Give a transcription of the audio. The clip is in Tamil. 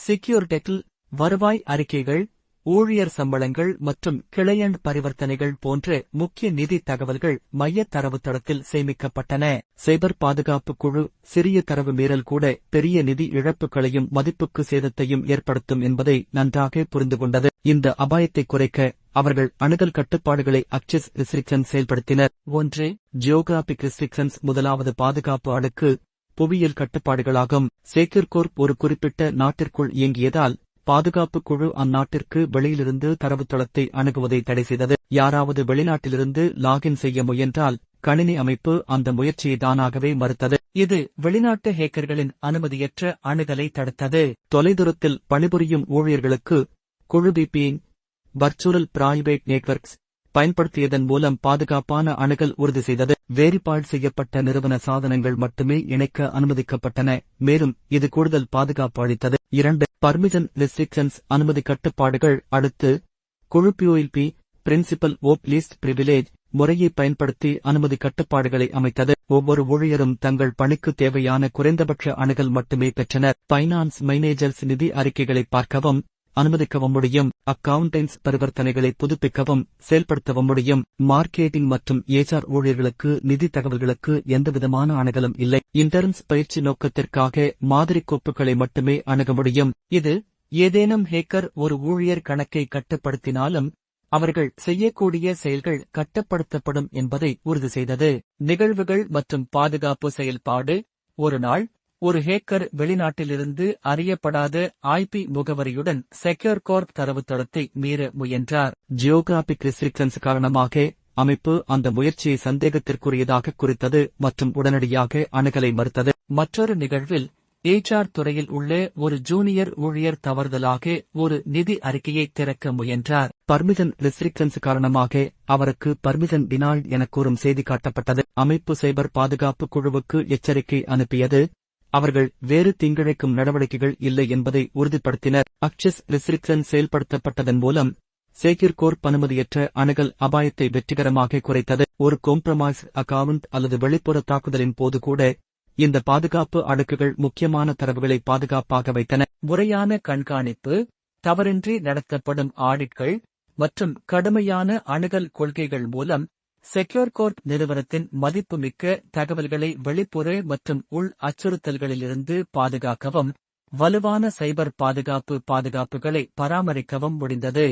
செக்யூர்டெக்கில் வருவாய் அறிக்கைகள், ஊழியர் சம்பளங்கள் மற்றும் கிளையண்ட் பரிவர்த்தனைகள் போன்ற முக்கிய நிதி தகவல்கள் மைய தரவுத்தளத்தில் சேமிக்கப்பட்டன. சைபர் பாதுகாப்பு குழு சிறிய தரவு மீறல் கூட பெரிய நிதி இழப்புகளையும் மதிப்புக்கு சேதத்தையும் ஏற்படுத்தும் என்பதை நன்றாக புரிந்துகொண்டது. இந்த அபாயத்தை குறைக்க அவர்கள் அணுகல் கட்டுப்பாடுகளை அக்சஸ் ரெஸ்ட்ரிக்ஷன்ஸ் செயல்படுத்தினர். 1. Geographic restrictions. முதலாவது பாதுகாப்பு அடுக்கு புவியியல் கட்டுப்பாடுகளாகும். செக்யூர்கோர்ப் ஒரு குறிப்பிட்ட நாட்டிற்குள் இயங்கியதால் பாதுகாப்பு குழு அந்நாட்டிற்கு வெளியிலிருந்து தரவுத்தளத்தை அணுகுவதை தடை செய்தது. யாராவது வெளிநாட்டிலிருந்து லாகின் செய்ய முயன்றால் கணினி அமைப்பு அந்த முயற்சியை தானாகவே மறுத்தது. இது வெளிநாட்டு ஹேக்கர்களின் அனுமதியற்ற அணுகலை தடுத்தது. தொலைதூரத்தில் பணிபுரியும் ஊழியர்களுக்கு குழு VPN வர்ச்சுவல் பிரைவேட் நெட்வொர்க்ஸ் பயன்படுத்தியதன் மூலம் பாதுகாப்பான அணுகல் உறுதி செய்தது. வேரிபாடு செய்யப்பட்ட நிறுவன சாதனங்கள் மட்டுமே இணைக்க அனுமதிக்கப்பட்டன, மேலும் இது கூடுதல் பாதுகாப்பு அளித்தது. 2. Permission restrictions. அனுமதி கட்டுப்பாடுகள். அடுத்து குழு POLP பிரின்சிபல் ஓப் லீஸ்ட் பிரிவிலேஜ் முறையை பயன்படுத்தி அனுமதி கட்டுப்பாடுகளை அமைத்தது. ஒவ்வொரு ஊழியரும் தங்கள் பணிக்கு தேவையான குறைந்தபட்ச அணுகல் மட்டுமே பெற்றனர். ஃபைனான்ஸ் மேனேஜர்ஸ் நிதி அறிக்கைகளை பார்க்கவும் அனுமதிக்கவும் முடியும். அக்கவுண்டன்ஸ் பரிவர்த்தனைகளை புதுப்பிக்கவும் செயல்படுத்தவும் முடியும். மார்க்கெட்டிங் மற்றும் HR ஊழியர்களுக்கு நிதி தகவல்களுக்கு எந்தவிதமான அணுகலும் இல்லை. இன்டர்ன்ஸ் பயிற்சி நோக்கத்திற்காக மாதிரி கோப்புகளை மட்டுமே அணுக முடியும். இது ஏதேனும் ஹேக்கர் ஒரு ஊழியர் கணக்கை கட்டுப்படுத்தினாலும் அவர்கள் செய்யக்கூடிய செயல்கள் கட்டுப்படுத்தப்படும் என்பதை உறுதி செய்தது. நிகழ்வுகள் மற்றும் பாதுகாப்பு செயல்பாடு. ஒரு நாள் ஒரு ஹேக்கர் வெளிநாட்டிலிருந்து அறியப்படாத IP முகவரியுடன் செக்யூர்கோர்ப் தரவுத்தளத்தை மீற முயன்றார். ஜியோகிராபிக் ரெஸ்ட்ரிக்ஷன்ஸ் காரணமாக அமைப்பு அந்த முயற்சியை சந்தேகத்திற்குரியதாக குறித்தது மற்றும் உடனடியாக அணுகலை மறுத்தது. மற்றொரு நிகழ்வில் HR துறையில் உள்ள ஒரு ஜூனியர் ஊழியர் தவறுதலாக ஒரு நிதி அறிக்கையை திறக்க முயன்றார். பர்மிஷன் ரெஸ்ட்ரிக்ஷன்ஸ் காரணமாக அவருக்கு பர்மிஷன் டினாய்ட் என கூறும் செய்தி காட்டப்பட்டது. அமைப்பு சைபர் பாதுகாப்பு குழுவுக்கு எச்சரிக்கை அனுப்பியது. அவர்கள் வேறு தீங்கிழைக்கும் நடவடிக்கைகள் இல்லை என்பதை உறுதிப்படுத்தினர். அக்சஸ் ரெஸ்ட்ரிக்ஷன் செயல்படுத்தப்பட்டதன் மூலம் செக்யூர்கோர்ப் அனுமதியற்ற அணுகல் அபாயத்தை வெற்றிகரமாக குறைத்தது. ஒரு காம்ப்ரமைஸ் அக்கவுண்ட் அல்லது வெளிப்புற தாக்குதலின் போது கூட இந்த பாதுகாப்பு அடுக்குகள் முக்கியமான தரவுகளை பாதுகாப்பாக வைத்தன. முறையான கண்காணிப்பு, தவறின்றி நடத்தப்படும் ஆடிட்கள் மற்றும் கடுமையான அணுகல் கொள்கைகள் மூலம் செக்யூர்கோர்ப் நிறுவனத்தின் மதிப்புமிக்க தகவல்களை வெளிப்புற மற்றும் உள் அச்சுறுத்தல்களிலிருந்து பாதுகாக்கவும் வலுவான சைபர் பாதுகாப்புகளை பராமரிக்கவும் முடிந்தது.